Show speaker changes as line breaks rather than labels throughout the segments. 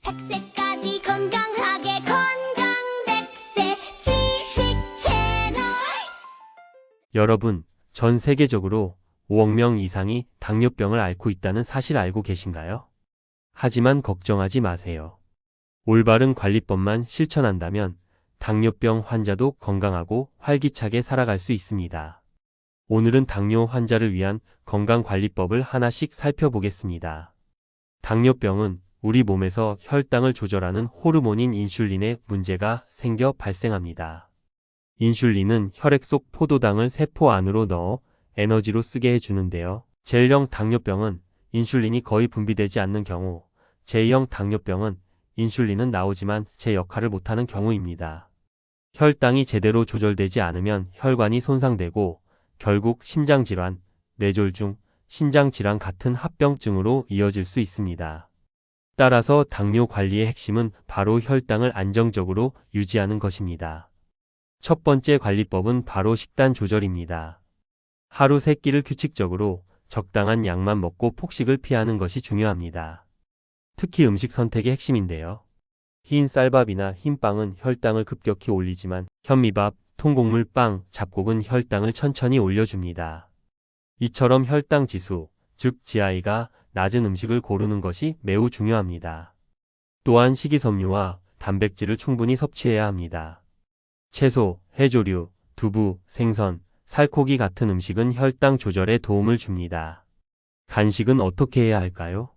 100세까지 건강하게 건강 100세 지식 채널.
여러분, 전 세계적으로 5억 명 이상이 당뇨병을 앓고 있다는 사실 알고 계신가요? 하지만 걱정하지 마세요. 올바른 관리법만 실천한다면 당뇨병 환자도 건강하고 활기차게 살아갈 수 있습니다. 오늘은 당뇨 환자를 위한 건강관리법을 하나씩 살펴보겠습니다. 당뇨병은 우리 몸에서 혈당을 조절하는 호르몬인 인슐린에 문제가 생겨 발생합니다. 인슐린은 혈액 속 포도당을 세포 안으로 넣어 에너지로 쓰게 해주는데요. 제1형 당뇨병은 인슐린이 거의 분비되지 않는 경우, 제2형 당뇨병은 인슐린은 나오지만 제 역할을 못하는 경우입니다. 혈당이 제대로 조절되지 않으면 혈관이 손상되고 결국 심장질환, 뇌졸중, 신장질환 같은 합병증으로 이어질 수 있습니다. 따라서 당뇨 관리의 핵심은 바로 혈당을 안정적으로 유지하는 것입니다. 첫 번째 관리법은 바로 식단 조절입니다. 하루 3끼를 규칙적으로 적당한 양만 먹고 폭식을 피하는 것이 중요합니다. 특히 음식 선택의 핵심인데요. 흰 쌀밥이나 흰 빵은 혈당을 급격히 올리지만 현미밥, 통곡물 빵, 잡곡은 혈당을 천천히 올려줍니다. 이처럼 혈당 지수, 즉 GI가 낮은 음식을 고르는 것이 매우 중요합니다. 또한 식이섬유와 단백질을 충분히 섭취해야 합니다. 채소, 해조류, 두부, 생선, 살코기 같은 음식은 혈당 조절에 도움을 줍니다. 간식은 어떻게 해야 할까요?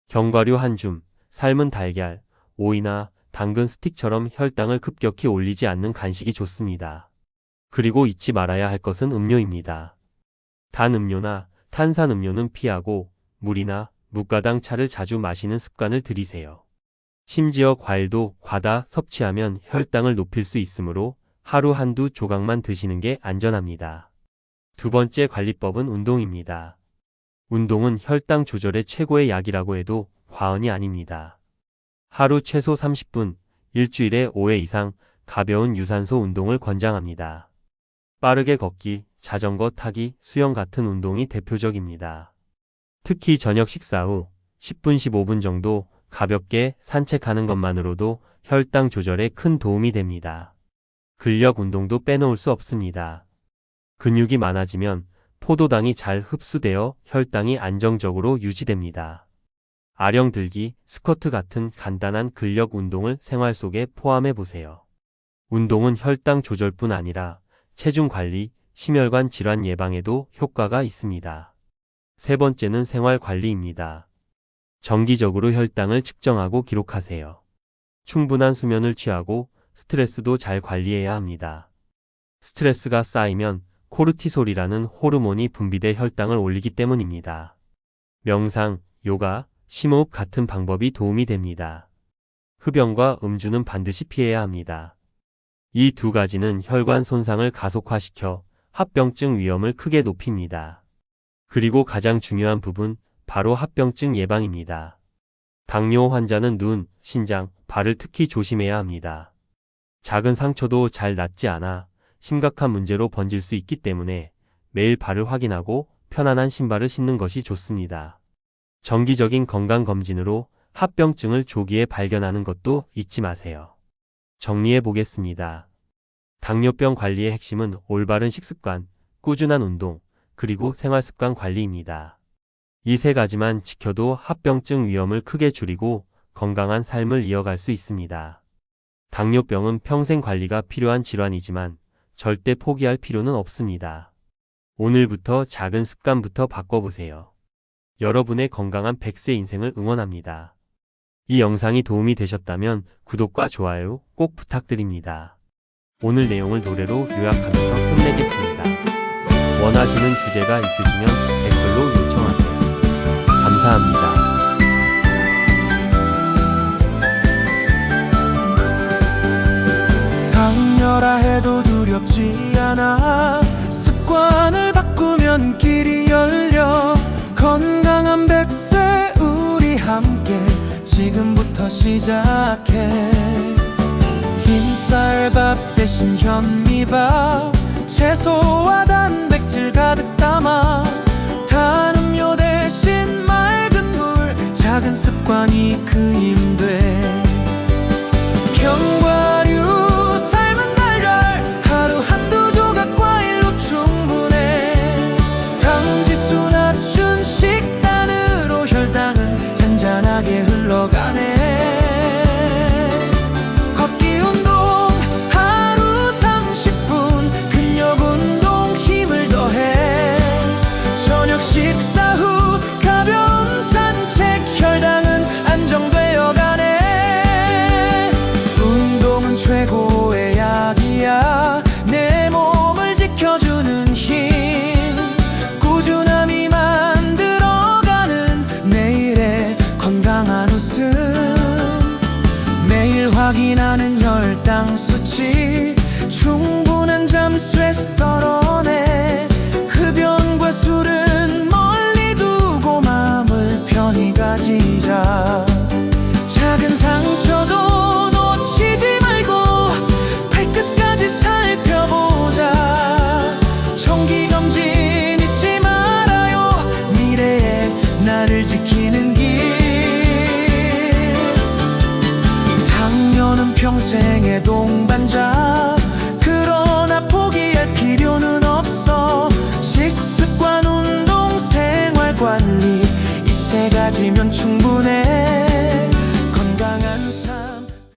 견과류 한 줌, 삶은 달걀, 오이나 당근 스틱처럼 혈당을 급격히 올리지 않는 간식이 좋습니다. 그리고 잊지 말아야 할 것은 음료입니다. 단 음료나 탄산 음료는 피하고 물이나 무가당 차를 자주 마시는 습관을 들이세요. 심지어 과일도 과다 섭취하면 혈당을 높일 수 있으므로 하루 한두 조각만 드시는 게 안전합니다. 두 번째 관리법은 운동입니다. 운동은 혈당 조절의 최고의 약이라고 해도 과언이 아닙니다. 하루 최소 30분, 일주일에 5회 이상 가벼운 유산소 운동을 권장합니다. 빠르게 걷기, 자전거 타기, 수영 같은 운동이 대표적입니다. 특히 저녁 식사 후 10분 15분 정도 가볍게 산책하는 것만으로도 혈당 조절에 큰 도움이 됩니다. 근력 운동도 빼놓을 수 없습니다. 근육이 많아지면 포도당이 잘 흡수되어 혈당이 안정적으로 유지됩니다. 아령 들기, 스쿼트 같은 간단한 근력 운동을 생활 속에 포함해 보세요. 운동은 혈당 조절뿐 아니라 체중 관리, 심혈관 질환 예방에도 효과가 있습니다. 세 번째는 생활 관리입니다. 정기적으로 혈당을 측정하고 기록하세요. 충분한 수면을 취하고 스트레스도 잘 관리해야 합니다. 스트레스가 쌓이면 코르티솔이라는 호르몬이 분비돼 혈당을 올리기 때문입니다. 명상, 요가, 심호흡 같은 방법이 도움이 됩니다. 흡연과 음주는 반드시 피해야 합니다. 이 두 가지는 혈관 손상을 가속화시켜 합병증 위험을 크게 높입니다. 그리고 가장 중요한 부분, 바로 합병증 예방입니다. 당뇨 환자는 눈, 신장, 발을 특히 조심해야 합니다. 작은 상처도 잘 낫지 않아 심각한 문제로 번질 수 있기 때문에 매일 발을 확인하고 편안한 신발을 신는 것이 좋습니다. 정기적인 건강검진으로 합병증을 조기에 발견하는 것도 잊지 마세요. 정리해 보겠습니다. 당뇨병 관리의 핵심은 올바른 식습관, 꾸준한 운동, 그리고 생활습관 관리입니다. 이 세 가지만 지켜도 합병증 위험을 크게 줄이고 건강한 삶을 이어갈 수 있습니다. 당뇨병은 평생 관리가 필요한 질환이지만 절대 포기할 필요는 없습니다. 오늘부터 작은 습관부터 바꿔보세요. 여러분의 건강한 100세 인생을 응원합니다. 이 영상이 도움이 되셨다면 구독과 좋아요 꼭 부탁드립니다. 오늘 내용을 노래로 요약하면서 끝내겠습니다. 원하시는 주제가 있으시면 댓글로 요청하세요. 감사합니다.
당뇨라 해도 두렵지 않아. 습관을 바꾸면 길이 열려. 건강한 100세 우리 함께 지금부터 시작해. 흰쌀밥 대신 현미밥, 채소와 단백질 가득 담아. 단 음료 대신 맑은 물, 작은 습관이 그 힘 돼. 편하게 흘러가네. 걷기 운동 하루 30분, 근력 운동 힘을 더해. 저녁 식사 후 가벼운 산책, 혈당은 안정되어 가네. 운동은 최고의 약이야. 내 몸을 지켜주는 힘, 꾸준함이 만들어가는 내일의 건강한 웃음. 매일 확인하는 혈당 수치, 충분한 잠 스트레스 덜어내. 흡연과 술은 멀리 두고 마음을 편히 가지자. 작은 상처도 놓치지 말고 발끝까지 살펴보자. 정기검진 잊지 말아요. 미래의 나를 지키는 길. 당뇨는 평생의 동반자.